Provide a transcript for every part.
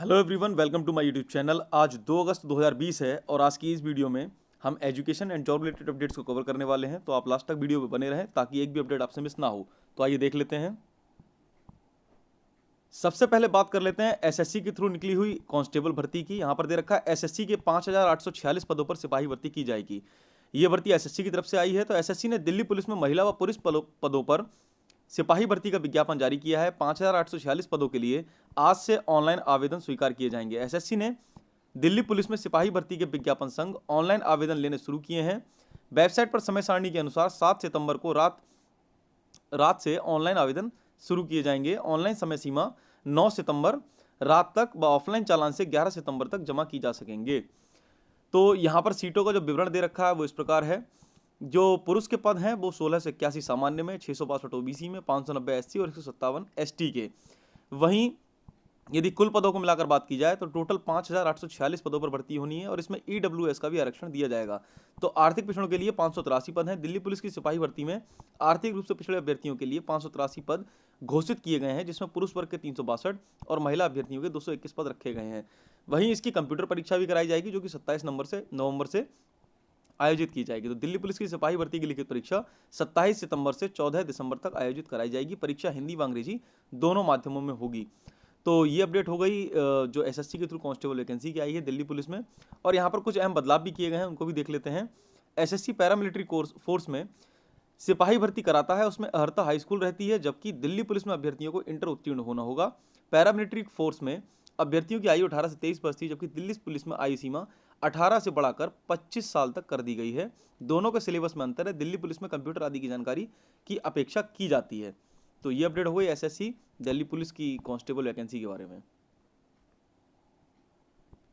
Hello everyone, welcome to my YouTube channel. आज 2 अगस्त 2020 है और आज की इस वीडियो में हम education and job related updates को कवर करने वाले हैं। तो आप लास्ट तक वीडियो में बने रहें ताकि एक भी अपडेट आपसे मिस ना हो। तो आइए देख लेते हैं। सबसे पहले बात कर लेते हैं एसएससी के थ्रू निकली हुई कांस्टेबल भर्ती की। यहाँ पर दे रखा है एसएससी के 5846 पदों पर सिपाही भर्ती की जाएगी। ये भर्ती एसएससी की तरफ से आई है। तो एसएससी ने दिल्ली पुलिस में महिला व पुरुष पदों पर सिपाही भर्ती का विज्ञापन जारी किया है। 5846 पदों के लिए आज से ऑनलाइन आवेदन स्वीकार किए जाएंगे। एसएससी ने दिल्ली पुलिस में सिपाही भर्ती के विज्ञापन संग ऑनलाइन आवेदन लेने शुरू किए हैं। वेबसाइट पर समय सारणी के अनुसार 7 सितंबर को रात से ऑनलाइन आवेदन शुरू किए जाएंगे। ऑनलाइन समय सीमा 9 सितंबर रात तक व ऑफलाइन चालान से 11 सितंबर तक जमा की जा सकेंगे। तो यहाँ पर सीटों का जो विवरण दे रखा है वो इस प्रकार है। जो पुरुष के पद हैं वो 16 से 81 सामान्य में, 662 ओबीसी में, 590 एससी और 157 एसटी के। वहीं यदि कुल पदों को मिलाकर बात की जाए तो टोटल 5846 पदों पर भर्ती होनी है और इसमें ईडब्ल्यूएस का भी आरक्षण दिया जाएगा। तो आर्थिक पिछड़ों के लिए 583 पद हैं। दिल्ली पुलिस की सिपाही भर्ती में आर्थिक रूप से पिछड़े अभ्यर्थियों के लिए 583 पद घोषित किए गए हैं, जिसमें पुरुष वर्ग के 362 और महिला अभ्यर्थियों के 221 पद रखे गए हैं। वहीं इसकी कंप्यूटर परीक्षा भी कराई जाएगी, जो कि 27 नवंबर से आयोजित की जाएगी। तो दिल्ली पुलिस की सिपाही भर्ती की लिखित परीक्षा 27 सितंबर से 14 दिसंबर तक आयोजित कराई जाएगी। परीक्षा हिंदी व अंग्रेजी दोनों माध्यमों में होगी। तो ये अपडेट हो गई जो एसएससी के थ्रू कांस्टेबल वैकेंसी की आई है दिल्ली पुलिस में। और यहाँ पर कुछ अहम बदलाव भी किए गए हैं, उनको भी देख लेते हैं। एसएससी पैरामिलिट्री फोर्स में सिपाही भर्ती कराता है, उसमें अहर्ता हाई स्कूल रहती है, जबकि दिल्ली पुलिस में अभ्यर्थियों को इंटर उत्तीर्ण होना होगा। पैरामिलिट्री फोर्स में अभ्यर्थियों की आयु 18 से 23 वर्ष थी, जबकि दिल्ली पुलिस में आयु सीमा 18 से बढ़ाकर 25 साल तक कर दी गई है। दोनों के सिलेबस में अंतर है। दिल्ली पुलिस में कंप्यूटर आदि की जानकारी की अपेक्षा की जाती है। तो ये अपडेट हो गई एसएससी दिल्ली पुलिस की कांस्टेबल वैकेंसी के बारे में।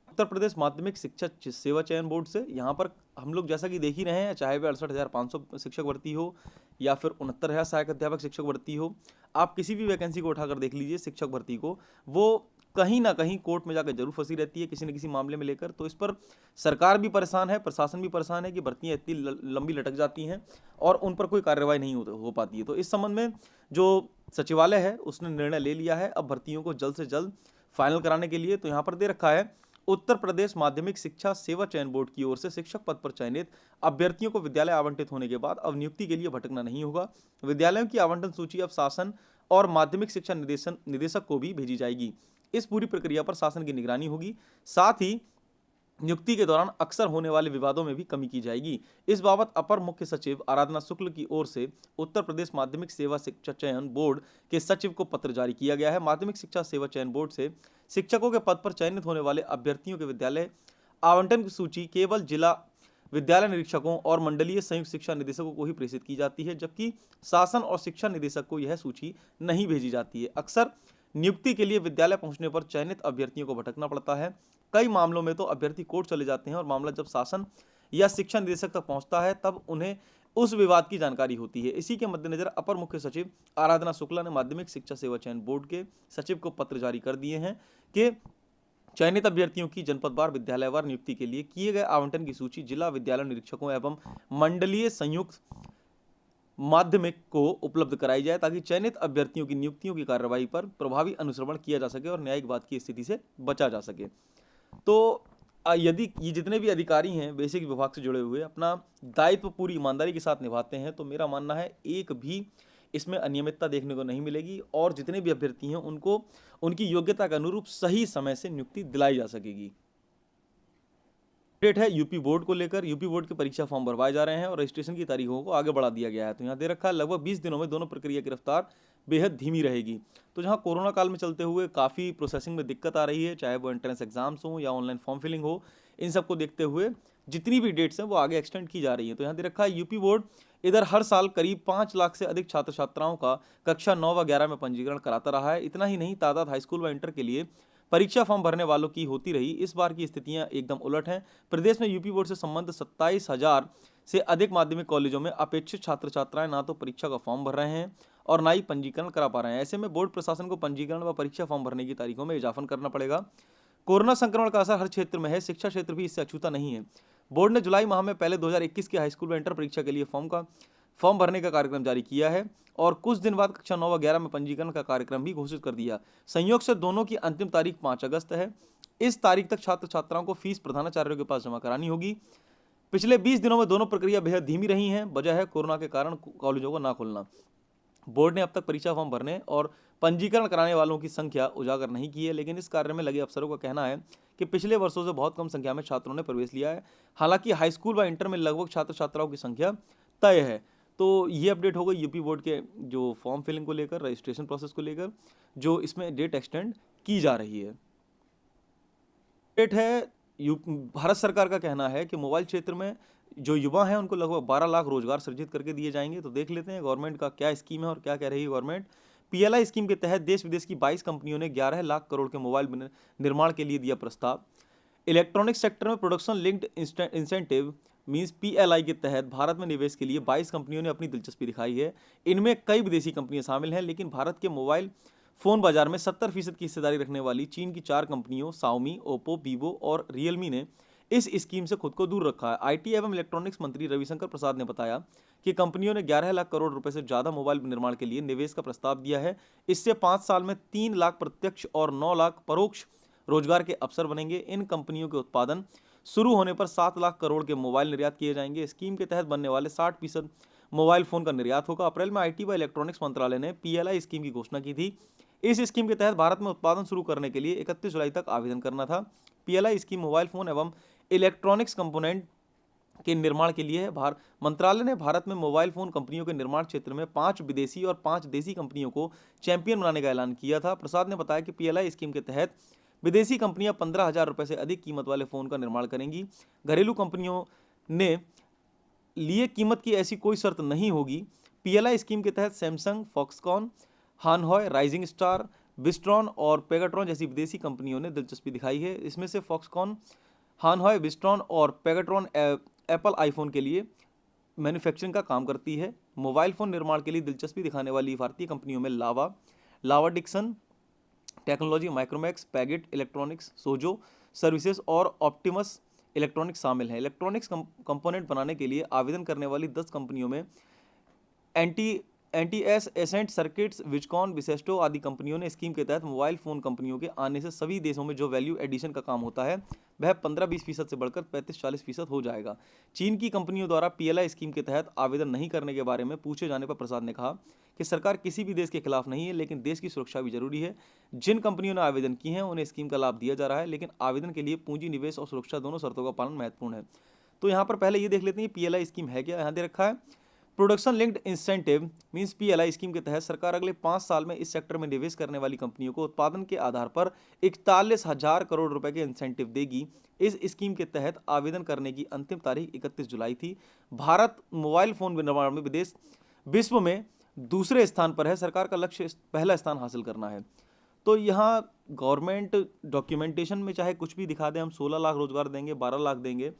उत्तर प्रदेश माध्यमिक शिक्षा सेवा चयन बोर्ड से यहाँ पर हम लोग जैसा कि देख ही रहे हैं, चाहे वह 68,500 शिक्षक भर्ती हो या फिर 69,000 सहायक अध्यापक शिक्षक भर्ती हो, आप किसी भी वैकेंसी को उठाकर देख लीजिए शिक्षक भर्ती को, वो कहीं ना कहीं कोर्ट में जाकर जरूर फंसी रहती है किसी न किसी मामले में लेकर। तो इस पर सरकार भी परेशान है, प्रशासन भी परेशान है कि भर्तियां इतनी लंबी लटक जाती हैं और उन पर कोई कार्रवाई नहीं हो पाती है। तो इस संबंध में जो सचिवालय है उसने निर्णय ले लिया है अब भर्तियों को जल्द से जल्द फाइनल कराने के लिए। तो यहाँ पर दे रखा है उत्तर प्रदेश माध्यमिक शिक्षा सेवा चयन बोर्ड की ओर से शिक्षक पद पर चयनित अभ्यर्थियों को विद्यालय आवंटित होने के बाद अब नियुक्ति के लिए भटकना नहीं होगा। विद्यालयों की आवंटन सूची अब शासन और माध्यमिक शिक्षा निदेशक को भी भेजी जाएगी। इस पूरी प्रक्रिया पर शासन की निगरानी होगी। साथ ही नियुक्ति के दौरान अक्सर होने वाले विवादों में भी कमी की जाएगी। इस बाबत अपर मुख्य सचिव आराधना शुक्ल की ओर से उत्तर प्रदेश माध्यमिक सेवा शिक्षा चयन बोर्ड के सचिव को पत्र जारी किया गया है। माध्यमिक शिक्षा सेवा चयन बोर्ड से शिक्षकों के पद पर चयनित होने वाले अभ्यर्थियों के विद्यालय आवंटन की सूची केवल जिला विद्यालय निरीक्षकों और मंडलीय संयुक्त शिक्षा निदेशकों को ही प्रेषित की जाती है, जबकि शासन और शिक्षा निदेशक को यह सूची नहीं भेजी जाती है। अक्सर नियुक्ति के लिए विद्यालय पहुंचने पर चयनित अभ्यर्थियों को भटकना पड़ता है। कई मामलों में तो अभ्यर्थी कोर्ट चले जाते हैं और मामला जब शासन या शिक्षा निदेशक तक पहुंचता है तब उन्हें उस विवाद की जानकारी होती है। इसी के मद्देनजर अपर मुख्य सचिव आराधना शुक्ला ने माध्यमिक शिक्षा सेवा चयन बोर्ड के सचिव को पत्र जारी कर दिए हैं कि चयनित अभ्यर्थियों की जनपदवार विद्यालयवार नियुक्ति के लिए किए गए आवंटन की सूची जिला विद्यालय निरीक्षकों एवं मंडलीय संयुक्त माध्यमिक को उपलब्ध कराई जाए, ताकि चयनित अभ्यर्थियों की नियुक्तियों की कार्रवाई पर प्रभावी अनुश्रवण किया जा सके और न्यायिक वाद की स्थिति से बचा जा सके। तो यदि ये जितने भी अधिकारी हैं बेसिक विभाग से जुड़े हुए अपना दायित्व पूरी ईमानदारी के साथ निभाते हैं, तो मेरा मानना है एक भी इसमें अनियमितता देखने को नहीं मिलेगी और जितने भी अभ्यर्थी हैं उनको उनकी योग्यता के अनुरूप सही समय से नियुक्ति दिलाई जा सकेगी। अपडेट है यूपी बोर्ड को लेकर। यूपी बोर्ड के परीक्षा फॉर्म भरवाए जा रहे हैं और रजिस्ट्रेशन की तारीखों को आगे बढ़ा दिया गया है। तो यहाँ दे रखा है लगभग 20 दिनों में दोनों प्रक्रिया की रफ्तार बेहद धीमी रहेगी। तो जहाँ कोरोना काल में चलते हुए काफ़ी प्रोसेसिंग में दिक्कत आ रही है, चाहे वो एंट्रेंस एग्जाम्स हो या ऑनलाइन फॉर्म फिलिंग हो, इन सबको देखते हुए जितनी भी डेट्स हैं वो आगे एक्सटेंड की जा रही है। तो यहाँ दे रखा है यूपी बोर्ड इधर हर साल करीब 5 लाख से अधिक छात्र छात्राओं का कक्षा 9 व 11 में पंजीकरण कराता रहा है। इतना ही नहीं, तादाद हाईस्कूल व इंटर के लिए परीक्षा फॉर्म भरने वालों की होती रही। इस बार की स्थितियां एकदम उलट हैं। प्रदेश में यूपी बोर्ड से संबंध 27,000 से अधिक माध्यमिक कॉलेजों में अपेक्षित छात्र छात्राएं ना तो परीक्षा का फॉर्म भर रहे हैं और ना ही पंजीकरण करा पा रहे हैं। ऐसे में बोर्ड प्रशासन को पंजीकरण व परीक्षा फॉर्म भरने की तारीखों में इजाफा करना पड़ेगा। कोरोना संक्रमण का असर हर क्षेत्र में है, शिक्षा क्षेत्र भी इससे अछूता नहीं है। बोर्ड ने जुलाई माह में पहले 2021 के हाईस्कूल व इंटर परीक्षा के लिए फॉर्म भरने का कार्यक्रम जारी किया है और कुछ दिन बाद कक्षा 9 व 11 में पंजीकरण का कार्यक्रम भी घोषित कर दिया। संयोग से दोनों की अंतिम तारीख 5 अगस्त है। इस तारीख तक छात्र छात्राओं को फीस प्रधानाचार्यों के पास जमा करानी होगी। पिछले 20 दिनों में दोनों प्रक्रिया बेहद धीमी रही हैं। वजह है कोरोना के कारण कॉलेजों को ना खोलना। बोर्ड ने अब तक परीक्षा फॉर्म भरने और पंजीकरण कराने वालों की संख्या उजागर नहीं की है, लेकिन इस कार्य में लगे अफसरों का कहना है कि पिछले वर्षों से बहुत कम संख्या में छात्रों ने प्रवेश लिया है। हालांकि हाई स्कूल व इंटर में लगभग छात्र छात्राओं की संख्या तय है। तो ये अपडेट हो गई यूपी बोर्ड के जो फॉर्म फिलिंग को लेकर, रजिस्ट्रेशन प्रोसेस को लेकर, जो इसमें डेट एक्सटेंड की जा रही है। डेट है भारत सरकार का कहना है कि मोबाइल क्षेत्र में जो युवा हैं उनको लगभग 12 लाख रोजगार सृजित करके दिए जाएंगे। तो देख लेते हैं गवर्नमेंट का क्या स्कीम है और क्या कह रही है गवर्नमेंट। पीएलआई स्कीम के तहत देश विदेश की 22 कंपनियों ने 11 लाख करोड़ के मोबाइल निर्माण के लिए दिया प्रस्ताव। इलेक्ट्रॉनिक्स सेक्टर में production linked incentive means PLI के तहत भारत में निवेश के लिए 22 कंपनियों ने अपनी दिलचस्पी दिखाई है। इनमें कई विदेशी कंपनियां शामिल हैं, लेकिन भारत के मोबाइल फोन बाजार में 70% की हिस्सेदारी रखने वाली चीन की 4 कंपनियों शाओमी, ओप्पो, वीवो और रियलमी ने इस स्कीम से खुद को दूर रखा है। आईटी एवं इलेक्ट्रॉनिक्स मंत्री रविशंकर प्रसाद ने बताया कि कंपनियों ने 11 लाख करोड़ रुपए से ज्यादा मोबाइल निर्माण के लिए निवेश का प्रस्ताव दिया है। इससे 5 साल में 3 लाख प्रत्यक्ष और 9 लाख परोक्ष रोजगार के अवसर बनेंगे। इन कंपनियों के उत्पादन शुरू होने पर 7 लाख करोड़ के मोबाइल निर्यात किए जाएंगे। स्कीम के तहत बनने वाले 60% मोबाइल फोन का निर्यात होगा। अप्रैल में आईटी व इलेक्ट्रॉनिक्स मंत्रालय ने पीएलआई स्कीम की घोषणा की थी। इस स्कीम के तहत भारत में उत्पादन शुरू करने के लिए 31 जुलाई तक आवेदन करना था। पीएलआई स्कीम मोबाइल फोन एवं इलेक्ट्रॉनिक्स कंपोनेंट के निर्माण के लिए है। मंत्रालय ने भारत में मोबाइल फोन कंपनियों के निर्माण क्षेत्र में 5 विदेशी और 5 देसी कंपनियों को चैंपियन बनाने का ऐलान किया था। प्रसाद ने बताया कि पीएलआई स्कीम के तहत विदेशी कंपनियां 15,000 रुपए से अधिक कीमत वाले फोन का निर्माण करेंगी। घरेलू कंपनियों ने लिए कीमत की ऐसी कोई शर्त नहीं होगी। पीएलआई स्कीम के तहत Samsung, Foxconn, Hon Hai, Rising Star, Wistron और पेगाट्रॉन जैसी विदेशी कंपनियों ने दिलचस्पी दिखाई है। इसमें से फॉक्सकॉन, हानहॉय, विस्ट्रॉन और पेगाट्रॉन एप्पल आईफोन के लिए मैन्युफैक्चरिंग का काम करती है। मोबाइल फोन निर्माण के लिए दिलचस्पी दिखाने वाली भारतीय कंपनियों में Lava Dixon technology, Micromax, Padget electronics, Sojo services और ऑप्टिमस इलेक्ट्रॉनिक्स शामिल हैं। इलेक्ट्रॉनिक्स कंपोनेंट बनाने के लिए आवेदन करने वाली 10 कंपनियों में एनटीएस, एसेंट सर्किट्स, विजकॉन, विसेस्टो आदि कंपनियों ने स्कीम के तहत मोबाइल फोन कंपनियों के आने से सभी देशों में जो वैल्यू एडिशन का काम होता है वह 15-20% से बढ़कर 35-40% हो जाएगा। चीन की कंपनियों द्वारा पीएलआई स्कीम के तहत आवेदन नहीं करने के बारे में पूछे जाने पर प्रसाद ने कहा कि सरकार किसी भी देश के खिलाफ नहीं है, लेकिन देश की सुरक्षा भी जरूरी है। जिन कंपनियों ने आवेदन किए हैं उन्हें स्कीम का लाभ दिया जा रहा है, लेकिन आवेदन के लिए पूंजी, निवेश और सुरक्षा दोनों शर्तों का पालन महत्वपूर्ण है। तो यहाँ पर पहले ये देख लेते हैं पीएलआई स्कीम है क्या। यहाँ दे रखा है production linked incentive means PLI scheme के तहत सरकार अगले 5 साल में इस सेक्टर में निवेश करने वाली कंपनियों को उत्पादन के आधार पर 41,000 करोड़ रुपए के इंसेंटिव देगी। इस स्कीम के तहत आवेदन करने की अंतिम तारीख 31 जुलाई थी। भारत मोबाइल फोन निर्माण में विश्व में दूसरे स्थान पर है। सरकार का लक्ष्य पहला स्थान हासिल करना है। तो यहाँ गवर्नमेंट डॉक्यूमेंटेशन में चाहे कुछ भी दिखा दें, हम 16 लाख रोजगार देंगे, 12 लाख देंगे,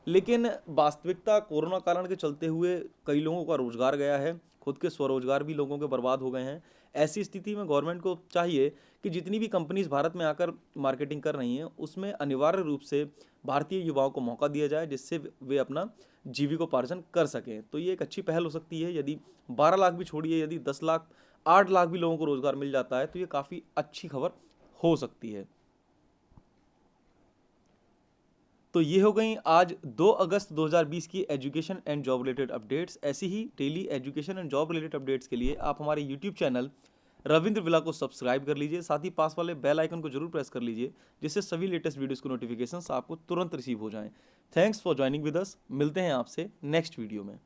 लेकिन वास्तविकता कोरोना कारण के चलते हुए कई लोगों का रोजगार गया है, खुद के स्वरोजगार भी लोगों के बर्बाद हो गए हैं। ऐसी स्थिति में गवर्नमेंट को चाहिए कि जितनी भी कंपनीज भारत में आकर मार्केटिंग कर रही हैं उसमें अनिवार्य रूप से भारतीय युवाओं को मौका दिया जाए, जिससे वे अपना जीविकोपार्जन कर सकें। तो ये एक अच्छी पहल हो सकती है। यदि 12 लाख भी छोड़िए, यदि 10 लाख 8 लाख भी लोगों को रोजगार मिल जाता है तो ये काफ़ी अच्छी खबर हो सकती है। तो ये हो गई आज 2 अगस्त 2020 की education and job related updates. ऐसी ही daily education and job related updates के लिए आप हमारे यूट्यूब चैनल रविंद्र विला को सब्सक्राइब कर लीजिए। साथ ही पास वाले बेल आइकन को जरूर प्रेस कर लीजिए, जिससे सभी लेटेस्ट वीडियोस को नोटिफिकेशंस आपको तुरंत रिसीव हो जाएं। Thanks for joining with us. मिलते हैं आपसे नेक्स्ट वीडियो में।